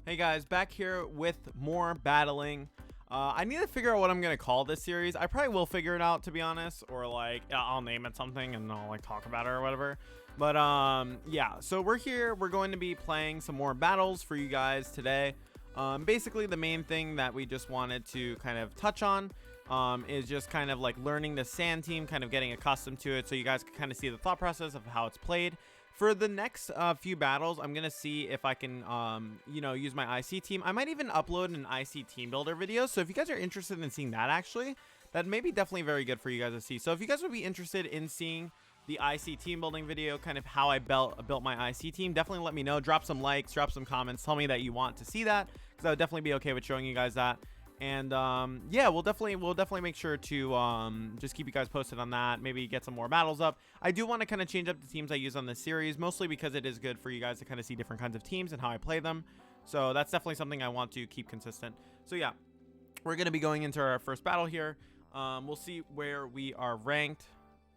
Hey guys, back here with more battling. I need to figure out what I'm gonna call this series. I probably will figure it out, to be honest, or like I'll name it something and I'll like talk about it or whatever. But yeah. So we're here. We're going to be playing some more battles for you guys today. Basically, the main thing that we just wanted to kind of touch on is just kind of like learning the sand team, kind of getting accustomed to it, so you guys can kind of see the thought process of how it's played. For the next few battles, I'm going to see if I can, use my IC team. I might even upload an IC team builder video. So if you guys are interested in seeing that, actually, that may be definitely very good for you guys to see. So if you guys would be interested in seeing the IC team building video, kind of how I built my IC team, definitely let me know. Drop some likes, drop some comments. Tell me that you want to see that, because I would definitely be okay with showing you guys that. And yeah, we'll definitely make sure to just keep you guys posted on that. Maybe get some more battles up. I do want to kind of change up the teams I use on this series, mostly because it is good for you guys to kind of see different kinds of teams and how I play them. So that's definitely something I want to keep consistent. So yeah, we're going to be going into our first battle here. We'll see where we are ranked.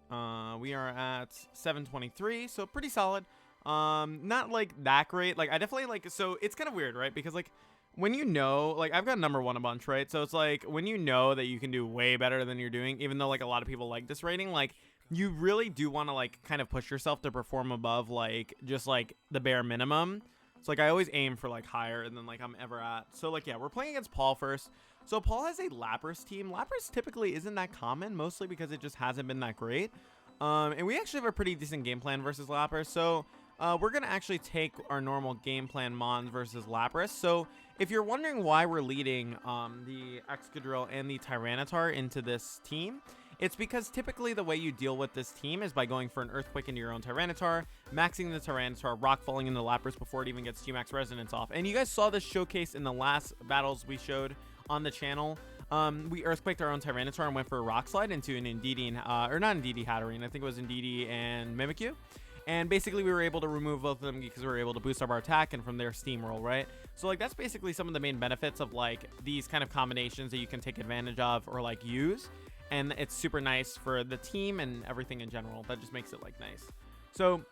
We are at 723, so pretty solid. Not like that great. Like I definitely like, so it's kind of weird, right? Because like, when you know, like I've got #1 a bunch, right? So it's like when you know that you can do way better than you're doing, even though like a lot of people like this rating, like you really do want to like kind of push yourself to perform above like just like the bare minimum. So like I always aim for like higher than like I'm ever at. So like yeah, we're playing against Paul first. So Paul has a Lapras team. Lapras typically isn't that common, mostly because it just hasn't been that great. And we actually have a pretty decent game plan versus Lapras. So we're going to actually take our normal game plan Mons versus Lapras. So if you're wondering why we're leading the Excadrill and the Tyranitar into this team, it's because typically the way you deal with this team is by going for an Earthquake into your own Tyranitar, maxing the Tyranitar, Rock Falling into Lapras before it even gets G-Max Resonance off. And you guys saw this showcase in the last battles we showed on the channel. We Earthquaked our own Tyranitar and went for a Rock Slide into an Indeedee, or not Indeedee, Hatterene. I think it was Indeedee and Mimikyu. And basically we were able to remove both of them because we were able to boost up our attack and from there steamroll, right? So like that's basically some of the main benefits of like these kind of combinations that you can take advantage of or like use. And it's super nice for the team and everything in general. That just makes it like nice. So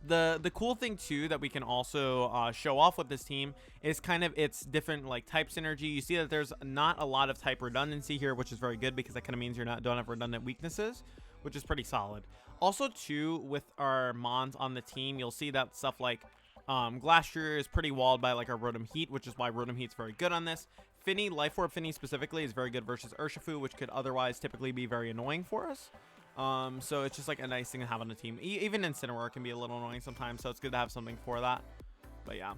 the cool thing too that we can also show off with this team is kind of its different like type synergy. You see that there's not a lot of type redundancy here, which is very good because that kind of means don't have redundant weaknesses, which is pretty solid. Also too, with our Mons on the team, you'll see that stuff like Glastrier is pretty walled by like our Rotom Heat, which is why Rotom Heat's very good on this. Finny, Life Orb Finny specifically, is very good versus Urshifu, which could otherwise typically be very annoying for us. So it's just like a nice thing to have on the team. Even Incineroar can be a little annoying sometimes, so it's good to have something for that. But yeah.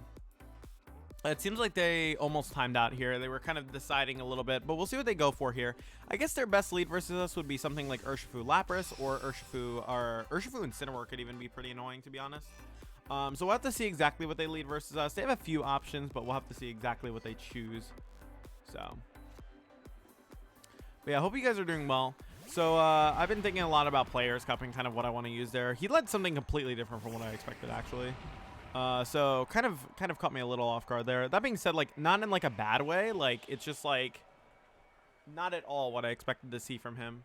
It seems like they almost timed out here. They were kind of deciding a little bit, but we'll see what they go for here. I guess their best lead versus us would be something like Urshifu Lapras or Urshifu Incineroar could even be pretty annoying, to be honest. So we'll have to see exactly what they lead versus us. They have a few options, but we'll have to see exactly what they choose. So, but yeah, I hope you guys are doing well. So I've been thinking a lot about Players Cup and kind of what I want to use there. He led something completely different from what I expected, actually. So kind of caught me a little off guard there. That being said, like not in like a bad way. Like it's just like not at all what I expected to see from him.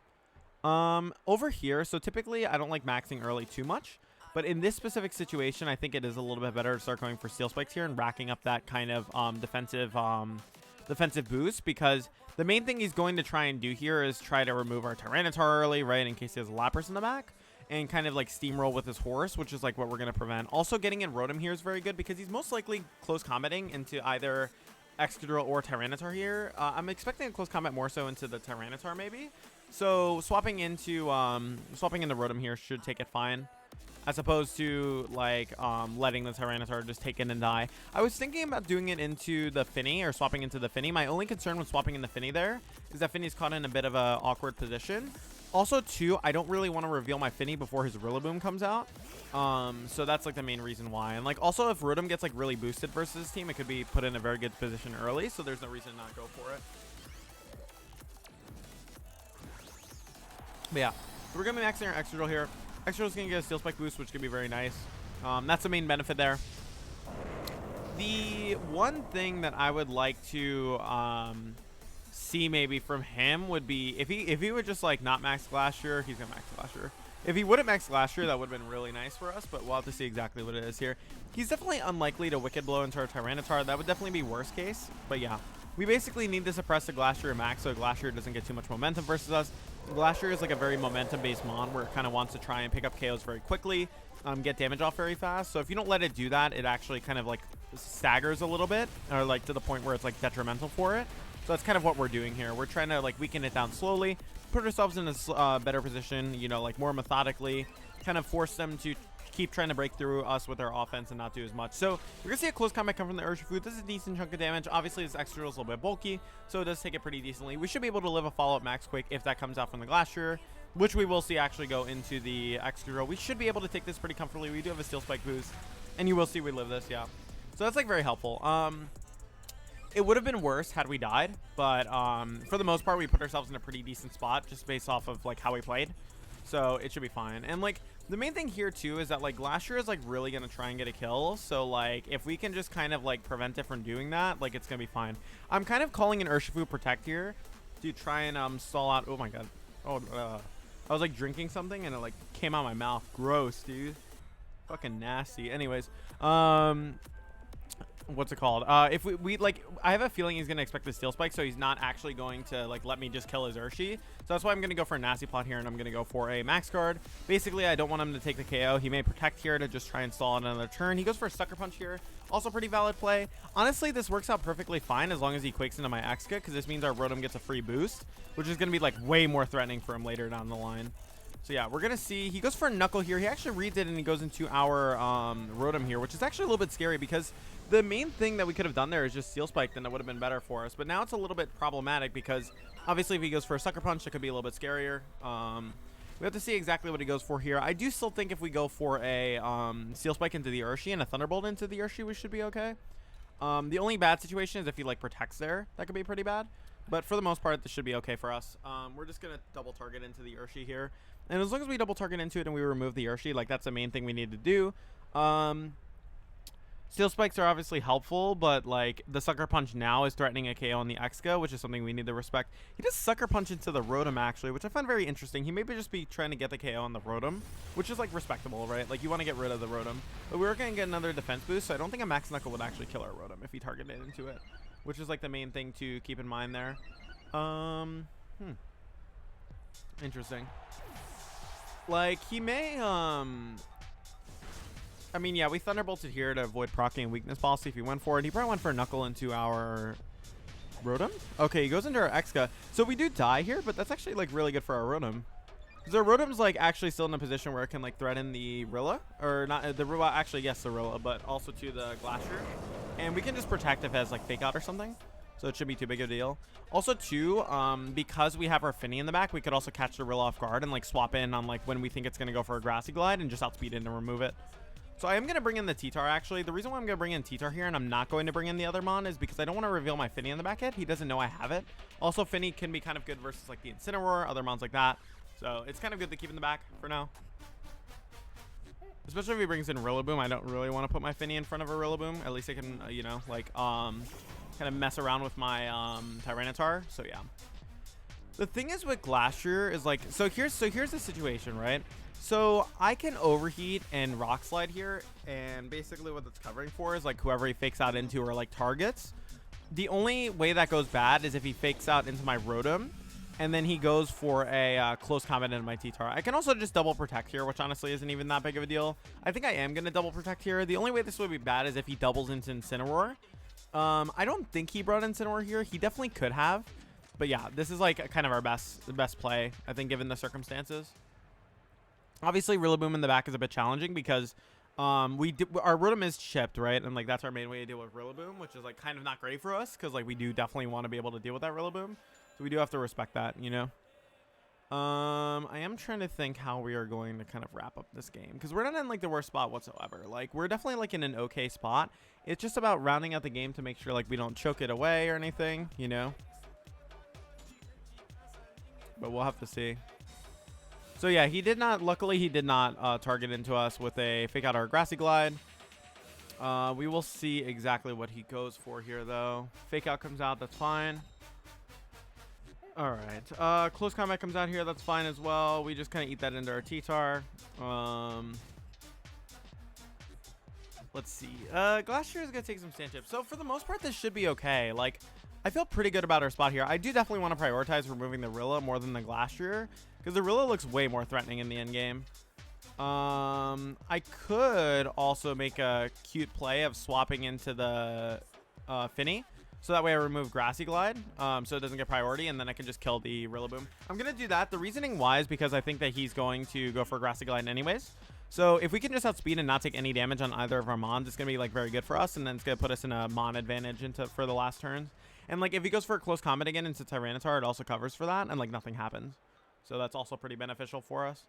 Over here, so typically I don't like maxing early too much, but in this specific situation, I think it is a little bit better to start going for Steel Spikes here and racking up that kind of defensive boost, because the main thing he's going to try and do here is try to remove our Tyranitar early, right, in case he has a Lapras in the back, and kind of like steamroll with his horse, which is like what we're going to prevent. Also getting in Rotom here is very good because he's most likely close combating into either Excadrill or Tyranitar here. I'm expecting a close combat more so into the Tyranitar maybe. So swapping into Rotom here should take it fine, as opposed to like letting the Tyranitar just take it and die. I was thinking about doing it into the Finny, or swapping into the Finny. My only concern with swapping in the Finny there is that Finny's caught in a bit of a awkward position. Also too, I don't really want to reveal my Finny before his Rillaboom comes out. So that's like the main reason why. And like also if Rotom gets like really boosted versus his team, it could be put in a very good position early, so there's no reason to not go for it. But yeah, so we're gonna be maxing our Excadrill here. Excadrill's gonna get a Steel Spike boost, which could be very nice. That's the main benefit there. The one thing that I would like to see maybe from him would be if he would just like not max Glastrier. He's gonna max Glastrier. If he wouldn't max Glacier, that would have been really nice for us, but we'll have to see exactly what it is here. He's definitely unlikely to Wicked Blow into our Tyranitar. That would definitely be worst case, but yeah. We basically need to suppress the Glacier max so Glacier doesn't get too much momentum versus us. Glacier is like a very momentum-based mon where it kind of wants to try and pick up KOs very quickly, get damage off very fast. So if you don't let it do that, it actually kind of like staggers a little bit, or like to the point where it's like detrimental for it. So that's kind of what we're doing here. We're trying to like weaken it down slowly, put ourselves in a better position, you know, like more methodically, kind of force them to keep trying to break through us with our offense and not do as much. So we're gonna see a close combat come from the Urshifu. This is a decent chunk of damage. Obviously this extra is a little bit bulky, so it does take it pretty decently. We should be able to live a follow-up max quick if that comes out from the Glacier, which we will see actually go into the extra. We should be able to take this pretty comfortably. We do have a Steel Spike boost, and you will see we live this, yeah. So that's like very helpful. It would have been worse had we died, but for the most part we put ourselves in a pretty decent spot just based off of like how we played, so it should be fine. And like the main thing here too is that like Glacier is like really gonna try and get a kill, so like if we can just kind of like prevent it from doing that, like it's gonna be fine. I'm kind of calling an Urshifu Protect here to try and stall out. Oh my god, I was like drinking something and it like came out my mouth. Gross, dude, fucking nasty. Anyways, what's it called? If we like, I have a feeling he's gonna expect the Steel Spike, so he's not actually going to like let me just kill his Urshi. So that's why I'm gonna go for a nasty plot here, and I'm gonna go for a max guard. Basically, I don't want him to take the KO. He may protect here to just try and stall another turn. He goes for a Sucker Punch here. Also pretty valid play. Honestly, this works out perfectly fine as long as he quakes into my Exca, because this means our Rotom gets a free boost, which is gonna be like way more threatening for him later down the line. So yeah, we're gonna see. He goes for a Knuckle here. He actually reads it and he goes into our Rotom here, which is actually a little bit scary because the main thing that we could have done there is just Steel Spike, then it would have been better for us. But now it's a little bit problematic because obviously if he goes for a Sucker Punch, it could be a little bit scarier. We have to see exactly what he goes for here. I do still think if we go for a Steel Spike into the Urshi and a Thunderbolt into the Urshi, we should be okay. The only bad situation is if he like protects there. That could be pretty bad. But for the most part, this should be okay for us. We're just going to double target into the Urshi here. And as long as we double target into it and we remove the Urshi, like that's the main thing we need to do. Steel Spikes are obviously helpful, but like the Sucker Punch now is threatening a KO on the Exca, which is something we need to respect. He does Sucker Punch into the Rotom actually, which I find very interesting. He may just be trying to get the KO on the Rotom, which is like respectable, right? Like you want to get rid of the Rotom. But we're going to get another defense boost, so I don't think a Max Knuckle would actually kill our Rotom if he targeted into it, which is like the main thing to keep in mind there. Interesting. Like he may I mean, yeah, we Thunderbolted here to avoid proccing Weakness Policy if he went for it. He probably went for a Knuckle into our Rotom. Okay, he goes into our Exca. So we do die here, but that's actually like really good for our Rotom. Because our Rotom's like actually still in a position where it can like threaten the Rilla. Or not the Rilla, actually yes, the Rilla, but also to the Glacier. And we can just protect if it has like Fake Out or something. So it shouldn't be too big of a deal. Also too, because we have our Finny in the back, we could also catch the Rilla off guard and like swap in on like when we think it's going to go for a Grassy Glide and just outspeed it and remove it. So I am going to bring in the T-Tar actually. The reason why I'm going to bring in T-Tar here and I'm not going to bring in the other Mon is because I don't want to reveal my Finny in the back yet. He doesn't know I have it. Also, Finny can be kind of good versus like the Incineroar, other Mons like that. So it's kind of good to keep in the back for now. Especially if he brings in Rillaboom. I don't really want to put my Finny in front of a Rillaboom. At least I can, you know, like kind of mess around with my Tyranitar. So yeah. The thing is with Glacier is like, so here's the situation, right? So I can overheat and Rock Slide here, and basically what that's covering for is like whoever he fakes out into or like targets. The only way that goes bad is if he fakes out into my Rotom, and then he goes for a close combat into my T-Tar. I can also just double protect here, which honestly isn't even that big of a deal. I think I am going to double protect here. The only way this would be bad is if he doubles into Incineroar. I don't think he brought Incineroar here. He definitely could have. But yeah, this is like kind of our best play, I think, given the circumstances. Obviously, Rillaboom in the back is a bit challenging because our Rotom is chipped, right? And like that's our main way to deal with Rillaboom, which is like kind of not great for us because like we do definitely want to be able to deal with that Rillaboom. So we do have to respect that, you know. I am trying to think how we are going to kind of wrap up this game because we're not in like the worst spot whatsoever. Like we're definitely like in an okay spot. It's just about rounding out the game to make sure like we don't choke it away or anything, you know. But we'll have to see. So yeah, luckily he did not target into us with a Fake Out or Grassy Glide. We will see exactly what he goes for here though. Fake Out comes out, that's fine. All right. Close combat comes out here. That's fine as well. We just kind of eat that into our T-Tar. Let's see. Glacier is going to take some sand chips. So for the most part, this should be okay. Like, I feel pretty good about our spot here. I do definitely want to prioritize removing the Rilla more than the Glacier, because the Rilla looks way more threatening in the end game. I could also make a cute play of swapping into the Finny. So that way I remove Grassy Glide, so it doesn't get priority, and then I can just kill the Rillaboom. I'm going to do that. The reasoning why is because I think that he's going to go for Grassy Glide anyways. So if we can just outspeed and not take any damage on either of our Mons, it's going to be like very good for us, and then it's going to put us in a Mon advantage for the last turn. And like if he goes for a close combat again into Tyranitar, it also covers for that, and like nothing happens. So that's also pretty beneficial for us.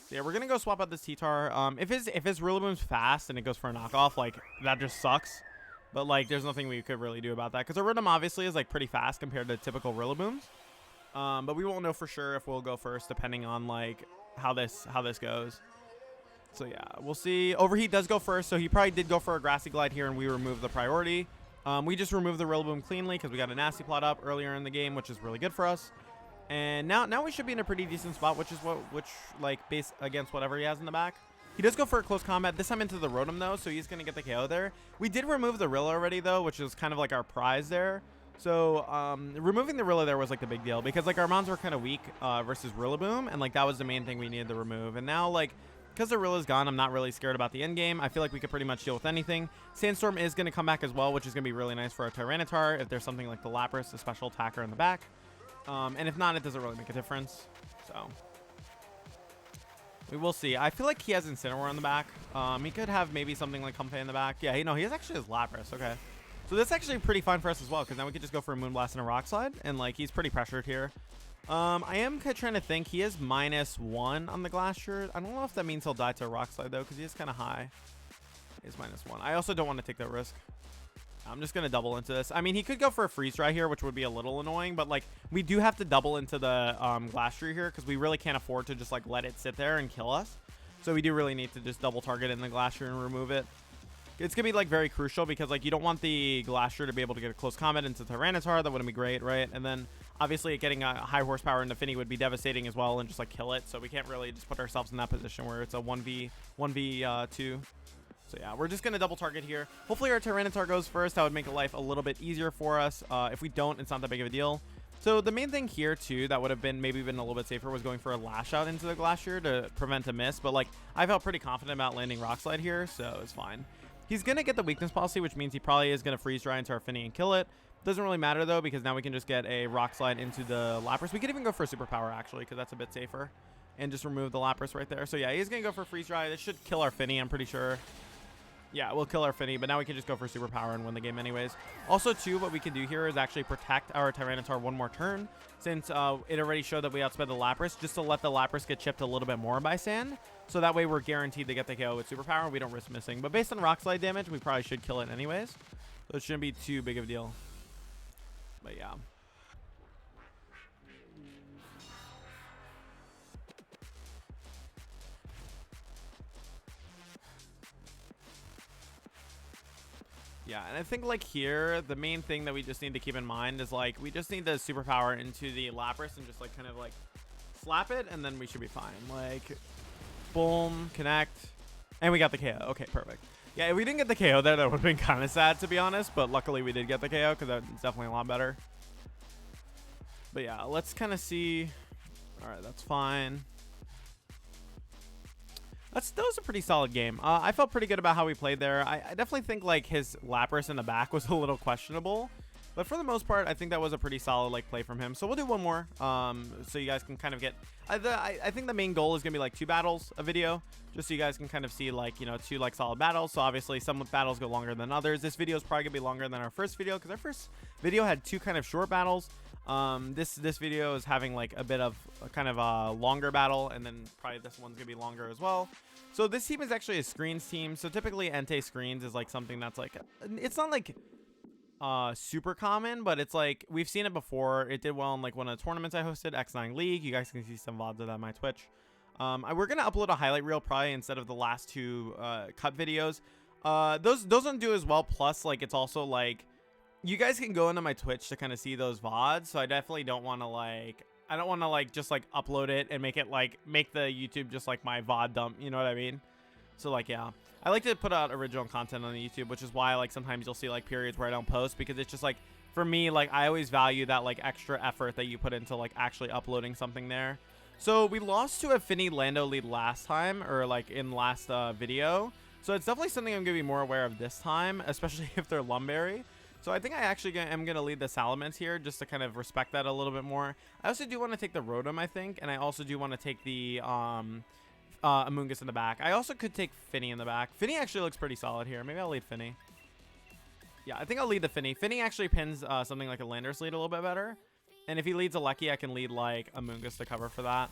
So yeah, we're going to go swap out this T-Tar. If his Rillaboom's fast and it goes for a knockoff, like that just sucks. But like there's nothing we could really do about that, because our Rhythm obviously is like pretty fast compared to typical Rillabooms. But we won't know for sure if we'll go first depending on like how this goes. So yeah, we'll see. Overheat does go first, so he probably did go for a Grassy Glide here, and we remove the priority. We just removed the Rillaboom cleanly because we got a nasty plot up earlier in the game, which is really good for us. And now we should be in a pretty decent spot, which like base against whatever he has in the back. He does go for a close combat, this time into the Rotom though, so he's going to get the KO there. We did remove the Rilla already though, which is kind of like our prize there. So removing the Rilla there was like the big deal, because like our Mons were kind of weak versus Rillaboom, and like that was the main thing we needed to remove. And now like, because the Rilla's gone, I'm not really scared about the end game. I feel like we could pretty much deal with anything. Sandstorm is going to come back as well, which is going to be really nice for our Tyranitar if there's something like the Lapras, a special attacker in the back. And if not, it doesn't really make a difference. So we will see. I feel like he has Incineroar in the back. He could have maybe something like Comfey in the back. Yeah, he has actually his Lapras. Okay. So that's actually pretty fun for us as well, because now we could just go for a Moonblast and a Rock Slide, and like he's pretty pressured here. I am trying to think. He is -1 on the Glacier. I don't know if that means he'll die to a Rock Slide though, because he is kind of high. He's -1. I also don't want to take that risk. I'm just going to double into this. I mean, he could go for a Freeze Dry here, which would be a little annoying, but like we do have to double into the Glacier here, because we really can't afford to just like let it sit there and kill us. So we do really need to just double target in the Glacier and remove it. It's going to be like very crucial, because like you don't want the Glacier to be able to get a close combat into Tyranitar. That wouldn't be great, right? And then obviously getting a high horsepower into Finny would be devastating as well, and just like kill it. So we can't really just put ourselves in that position where it's a 1v2. So yeah, we're just going to double target here. Hopefully our Tyranitar goes first. That would make life a little bit easier for us. If we don't, it's not that big of a deal. So the main thing here too that would have been maybe been a little bit safer was going for a Lash Out into the Glacier to prevent a miss. But like I felt pretty confident about landing Rock Slide here, so it's fine. He's going to get the weakness policy, which means he probably is going to Freeze Dry into our Finny and kill it. Doesn't really matter though, because now we can just get a Rock Slide into the Lapras. We could even go for a Superpower actually, because that's a bit safer. And just remove the Lapras right there. So yeah, he's going to go for Freeze Dry. This should kill our Finny, I'm pretty sure. Yeah, we'll kill our Finny, but now we can just go for Superpower and win the game anyways. Also, too, what we can do here is actually protect our Tyranitar one more turn, since it already showed that we outsped the Lapras, just to let the Lapras get chipped a little bit more by Sand. So that way we're guaranteed to get the KO with Superpower, and we don't risk missing. But based on Rock Slide damage, we probably should kill it anyways. So it shouldn't be too big of a deal. But yeah. Yeah, and I think like here, the main thing that we just need to keep in mind is like we just need the Superpower into the Lapras and just like kind of like slap it, and then we should be fine. Like, boom, connect, and we got the KO. Okay, perfect. Yeah, if we didn't get the KO there, that would have been kind of sad, to be honest, but luckily we did get the KO, because that's definitely a lot better. But yeah, let's kind of see. All right, that's fine. That was a pretty solid game. I felt pretty good about how we played there. I definitely think like his Lapras in the back was a little questionable, but for the most part, I think that was a pretty solid like play from him. So we'll do one more, so you guys can kind of get. I think the main goal is gonna be like 2 battles a video, just so you guys can kind of see like 2 like solid battles. So obviously some battles go longer than others. This video is probably gonna be longer than our first video, because our first video had 2 kind of short battles. This video is having like a bit of a kind of a longer battle, and then probably this one's gonna be longer as well. So this team is actually a screens team. So typically Entei screens is like something that's like, it's not like super common, but it's like we've seen it before. It did well in like one of the tournaments I hosted, X9 League. You guys can see some VODs of that on my Twitch. We're gonna upload a highlight reel probably instead of the last 2 cut videos. Those don't do as well. Plus, like it's also like you guys can go into my Twitch to kind of see those VODs. So I definitely don't want to like, I don't want to like just like upload it and make it like, make the YouTube just like my VOD dump. You know what I mean? So like, yeah, I like to put out original content on the YouTube, which is why like sometimes you'll see like periods where I don't post, because it's just like, for me, like I always value that like extra effort that you put into like actually uploading something there. So we lost to a Finny Lando lead last time, or like in last video. So it's definitely something I'm going to be more aware of this time, especially if they're Lumberry. So I think I actually am going to lead the Salamence here just to kind of respect that a little bit more. I also do want to take the Rotom, I think, and I also do want to take the Amoonguss in the back. I also could take Finny in the back. Finny actually looks pretty solid here. Maybe I'll lead Finny. Yeah, I think I'll lead the Finny. Finny actually pins something like a Landorus lead a little bit better. And if he leads a Lecky, I can lead like Amoonguss to cover for that.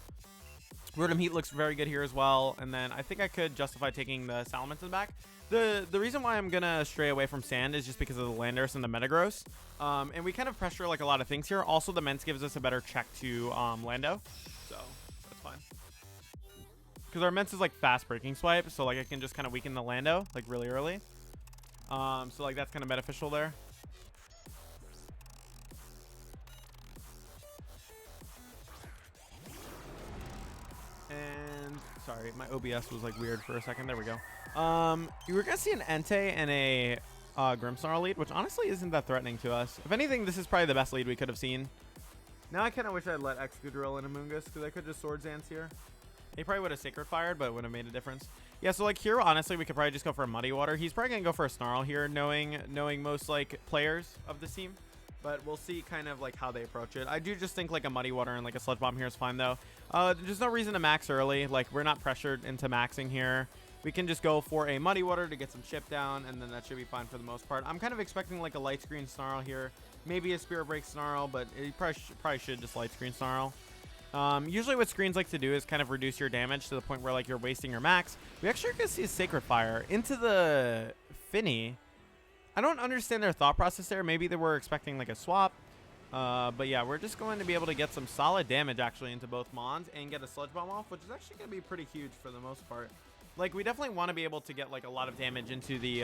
Rotom Heat looks very good here as well. And then I think I could justify taking the Salamence in the back. The reason why I'm going to stray away from Sand is just because of the Landorus and the Metagross. And we kind of pressure like a lot of things here. Also, the Mence gives us a better check to Lando. So that's fine. Because our Mence is like fast breaking swipe. So like I can just kind of weaken the Lando like really early. So like that's kind of beneficial there. And sorry, my OBS was like weird for a second. There we go. You were gonna see an Entei and a Grimmsnarl lead, which honestly isn't that threatening to us. If anything, this is probably the best lead we could have seen. Now I kind of wish I'd let Excadrill and Amoonguss, because I could just Swords Dance here. He probably would have Sacred Fired, but it would have made a difference. Yeah, so like here, honestly, we could probably just go for a Muddy Water. He's probably gonna go for a Snarl here, knowing most like players of the team. But we'll see kind of like how they approach it. I do just think like a Muddy Water and like a Sludge Bomb here is fine though. There's no reason to max early. Like we're not pressured into maxing here. We can just go for a Muddy Water to get some chip down, and then that should be fine for the most part. I'm kind of expecting like a Light Screen Snarl here. Maybe a Spirit Break Snarl, but it probably should just Light Screen Snarl. Usually what screens like to do is kind of reduce your damage to the point where like you're wasting your max. We actually are going to see a Sacred Fire into the Finny. I don't understand their thought process there. Maybe they were expecting like a swap. But yeah, we're just going to be able to get some solid damage actually into both Mons and get a Sludge Bomb off, which is actually going to be pretty huge for the most part. Like we definitely want to be able to get like a lot of damage into the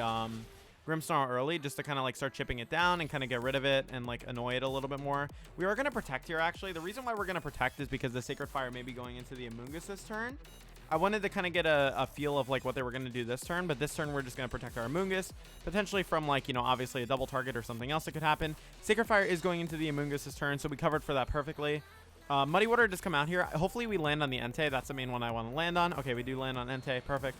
Grimmsnarl early, just to kind of like start chipping it down and kind of get rid of it and like annoy it a little bit more. We are going to protect here actually. The reason why we're going to protect is because the Sacred Fire may be going into the Amoonguss this turn. I wanted to kind of get a feel of like what they were going to do this turn, but this turn we're just going to protect our Amoonguss, potentially from like, you know, obviously a double target or something else that could happen. Sacred Fire is going into the Amoonguss this turn, so we covered for that perfectly. Muddy Water just come out here. Hopefully we land on the Entei. That's the main one I want to land on. Okay, we do land on Entei. Perfect.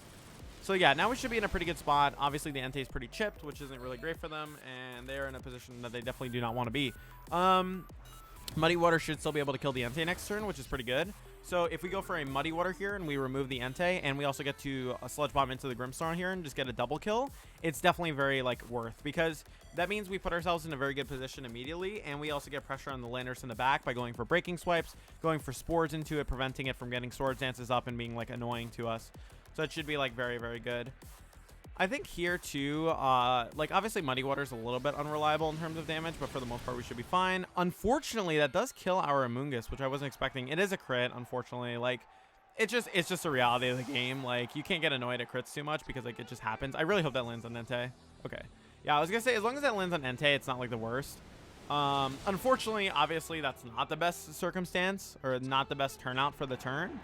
So yeah, now we should be in a pretty good spot. Obviously the Entei is pretty chipped, which isn't really great for them, and they're in a position that they definitely do not want to be. Muddy Water should still be able to kill the Entei next turn, which is pretty good. So if we go for a Muddy Water here and we remove the Entei, and we also get to a Sludge Bomb into the Grimmsnarl here and just get a double kill, it's definitely very like worth, because that means we put ourselves in a very good position immediately, and we also get pressure on the Landorus in the back by going for breaking swipes, going for spores into it, preventing it from getting Swords Dances up and being like annoying to us. So it should be like very, very good. I think here too, like obviously Muddy Water is a little bit unreliable in terms of damage, but for the most part we should be fine. Unfortunately, that does kill our Amoonguss, which I wasn't expecting. It is a crit, unfortunately. Like it's just a reality of the game. Like you can't get annoyed at crits too much because like it just happens. I really hope that lands on Entei. Okay. Yeah, I was gonna say as long as that lands on Entei, it's not like the worst. Unfortunately, obviously that's not the best circumstance or not the best turnout for the turn.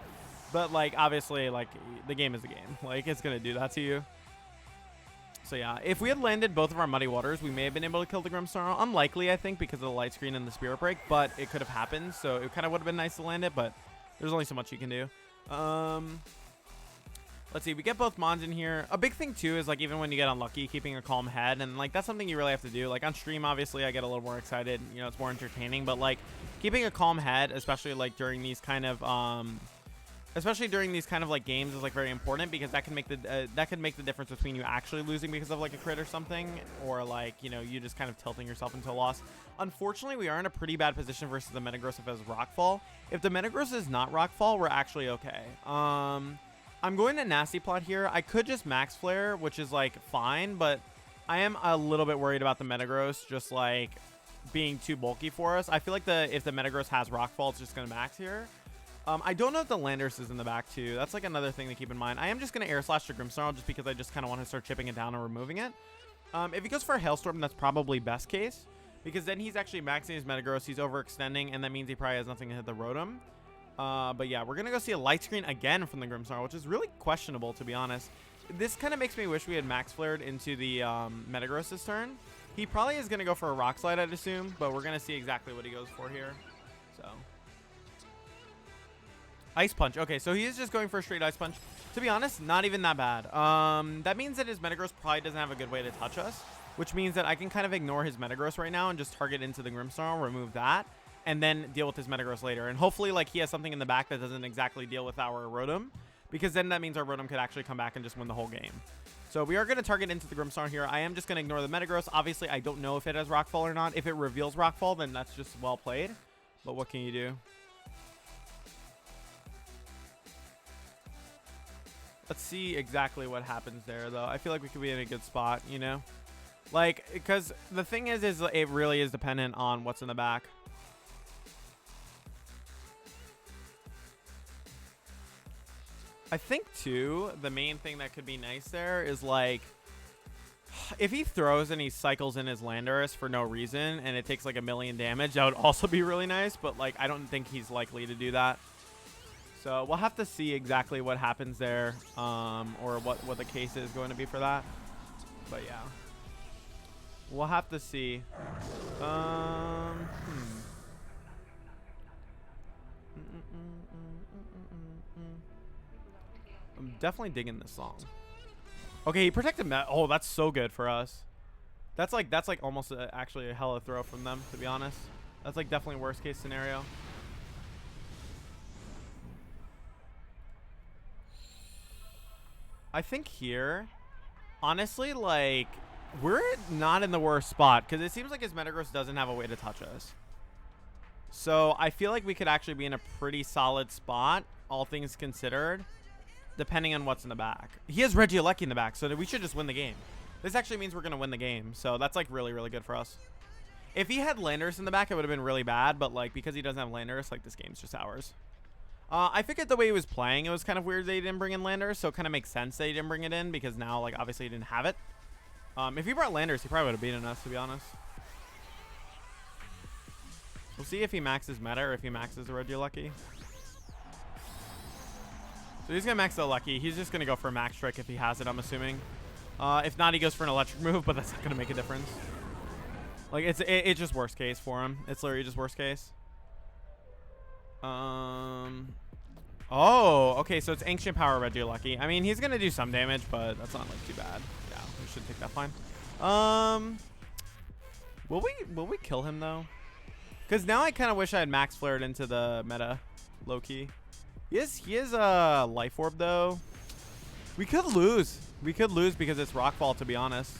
But like obviously like the game is the game. Like it's gonna do that to you. So yeah, if we had landed both of our Muddy Waters, we may have been able to kill the Grimmsnarl. Unlikely, I think, because of the Light Screen and the Spirit Break, but it could have happened, so it kind of would have been nice to land it, but there's only so much you can do. Let's see, we get both Mons in here. A big thing, too, is, like, even when you get unlucky, keeping a calm head, and, like, that's something you really have to do. Like, on stream, obviously, I get a little more excited. You know, it's more entertaining, but, like, keeping a calm head, especially, like, during these kind of, like games is like very important, because that can make the difference between you actually losing because of like a crit or something, or like, you know, you just kind of tilting yourself into a loss. Unfortunately, we are in a pretty bad position versus the Metagross if it has Rockfall. If the Metagross is not Rockfall, we're actually okay. I'm going to Nasty Plot here. I could just Max Flare, which is like fine, but I am a little bit worried about the Metagross just like being too bulky for us. I feel like if the Metagross has Rockfall, it's just gonna max here. I don't know if the Landorus is in the back too. That's like another thing to keep in mind. I am just going to Air Slash to Grimmsnarl just because I just kind of want to start chipping it down and removing it. If he goes for a Hailstorm, that's probably best case, because then he's actually maxing his Metagross. He's overextending, and that means he probably has nothing to hit the Rotom. But yeah, we're going to go see a Light Screen again from the Grimmsnarl, which is really questionable, to be honest. This kind of makes me wish we had Max Flared into the Metagross this turn. He probably is going to go for a Rock Slide, I'd assume, but we're going to see exactly what he goes for here. So, Ice Punch. Okay, so he is just going for a straight Ice Punch. To be honest, not even that bad. That means that his Metagross probably doesn't have a good way to touch us, which means that I can kind of ignore his Metagross right now and just target into the Grimmsnarl, remove that, and then deal with his Metagross later. And hopefully, like, he has something in the back that doesn't exactly deal with our Rotom, because then that means our Rotom could actually come back and just win the whole game. So we are going to target into the Grimmsnarl here. I am just going to ignore the Metagross. Obviously, I don't know if it has Rockfall or not. If it reveals Rockfall, then that's just well played. But what can you do? Let's see exactly what happens there, though. I feel like we could be in a good spot, you know? Like, because the thing is it really is dependent on what's in the back. I think, too, the main thing that could be nice there is, like, if he throws and he cycles in his Landorus for no reason and it takes, like, 1,000,000 damage, that would also be really nice. But, like, I don't think he's likely to do that. So we'll have to see exactly what happens there, or what the case is going to be for that. But, yeah. We'll have to see. I'm definitely digging this song. Okay, he protected Met. Oh, that's so good for us. That's like almost actually a hella throw from them, to be honest. That's like definitely worst case scenario. I think here, honestly, like, we're not in the worst spot because it seems like his Metagross doesn't have a way to touch us. So I feel like we could actually be in a pretty solid spot, all things considered, depending on what's in the back. He has Regieleki in the back, so we should just win the game. This actually means we're going to win the game, so that's, like, really, really good for us. If he had Landorus in the back, it would have been really bad, but, like, because he doesn't have Landorus, like, this game's just ours. I figured the way he was playing, it was kind of weird that he didn't bring in Landorus, so it kind of makes sense that he didn't bring it in, because now, like, obviously he didn't have it. If he brought Landorus, he probably would have beaten us, to be honest. We'll see if he maxes Meta or if he maxes the Regieleki. So he's going to max the Lucky. He's just going to go for a max trick if he has it, I'm assuming. If not, he goes for an electric move, but that's not going to make a difference. Like, it's just worst case for him. It's literally just worst case. Oh, okay, so it's Ancient Power Regieleki. I mean, he's going to do some damage, but that's not, like, too bad. Yeah, we should take that fine. Will we kill him, though? Because now I kind of wish I had max flared into the meta, low-key. He is a Life Orb, though. We could lose. We could lose because it's Rockfall, to be honest.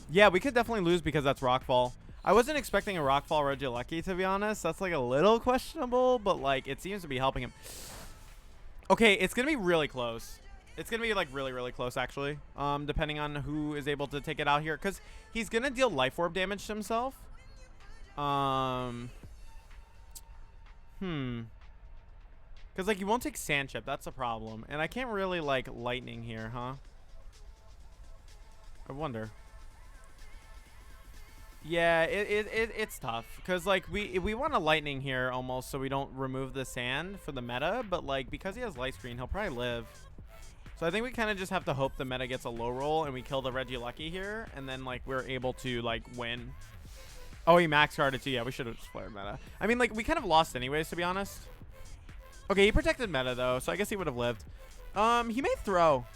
Yeah, we could definitely lose because that's Rockfall. I wasn't expecting a Rockfall Regieleki, to be honest. That's, like, a little questionable, but, like, it seems to be helping him. Okay, it's going to be really close. It's going to be, like, really, really close, actually, depending on who is able to take it out here. Because he's going to deal Life Orb damage to himself. Because, like, he won't take Sand Chip. That's a problem. And I can't really, like, Lightning here, huh? I wonder. Yeah, it's tough. Because, like, we want a Lightning here almost so we don't remove the sand for the meta. But, like, because he has Light Screen, he'll probably live. So I think we kind of just have to hope the meta gets a low roll and we kill the Regieleki here. And then, like, we're able to, like, win. Oh, he max guarded too. Yeah, we should have just flared meta. I mean, like, we kind of lost anyways, to be honest. Okay, he protected meta, though, so I guess he would have lived. He may throw.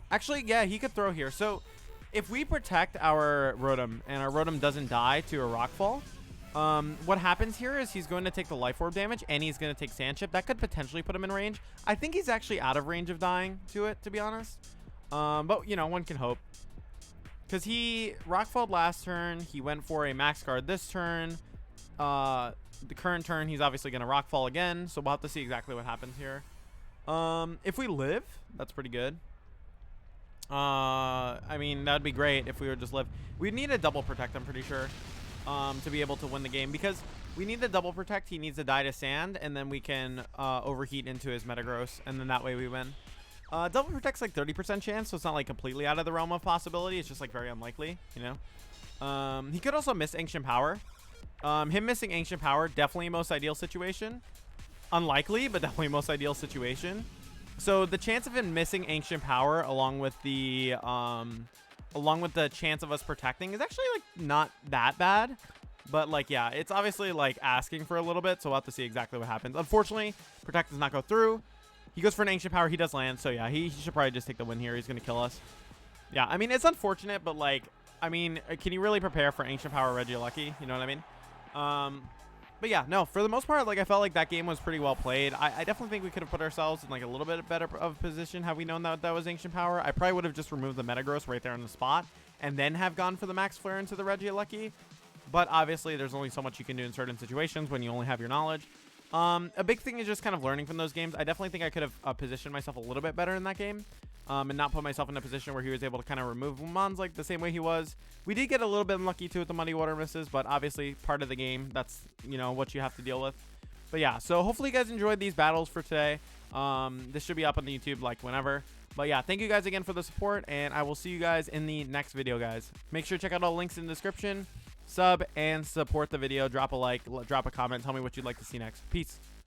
Actually, yeah, he could throw here. So if we protect our Rotom and our Rotom doesn't die to a Rockfall, what happens here is he's going to take the Life Orb damage and he's going to take Sand Chip. That could potentially put him in range. I think he's actually out of range of dying to it, to be honest. But, you know, one can hope. Because he Rockfalled last turn. He went for a max guard this turn. The current turn, he's obviously going to Rockfall again. So we'll have to see exactly what happens here. If we live, that's pretty good. I mean, that'd be great if we would just live. We'd need a double protect, I'm pretty sure, to be able to win the game. Because we need the double protect. He needs to die to sand. And then we can overheat into his Metagross. And then that way we win. Double protect's like 30% chance, so it's not like completely out of the realm of possibility. It's just like very unlikely, you know. He could also miss Ancient Power. Him missing Ancient Power, definitely most ideal situation. Unlikely, but definitely most ideal situation. So the chance of him missing Ancient Power along with the chance of us protecting is actually like not that bad. But like, yeah, it's obviously like asking for a little bit, so we'll have to see exactly what happens. Unfortunately, protect does not go through. He goes for an Ancient Power. He does land. So, yeah, he should probably just take the win here. He's going to kill us. Yeah, I mean, it's unfortunate, but, like, I mean, can you really prepare for Ancient Power Regieleki? You know what I mean? But, yeah, no, for the most part, like, I felt like that game was pretty well played. I definitely think we could have put ourselves in, like, a little bit better of a position had we known that that was Ancient Power. I probably would have just removed the Metagross right there on the spot and then have gone for the Max Flare into the Regieleki. But, obviously, there's only so much you can do in certain situations when you only have your knowledge. A big thing is just kind of learning from those games. I definitely think I could have positioned myself a little bit better in that game, and not put myself in a position where he was able to kind of remove Mons like the same way he was. We did get a little bit unlucky too with the Muddy Water misses, but obviously part of the game. That's, you know, what you have to deal with. But yeah, so hopefully you guys enjoyed these battles for today. This should be up on the YouTube like whenever. But yeah, thank you guys again for the support, and I will see you guys in the next video, guys. Make sure to check out all the links in the description. Sub and support the video. Drop a like, drop a comment. Tell me what you'd like to see next. Peace.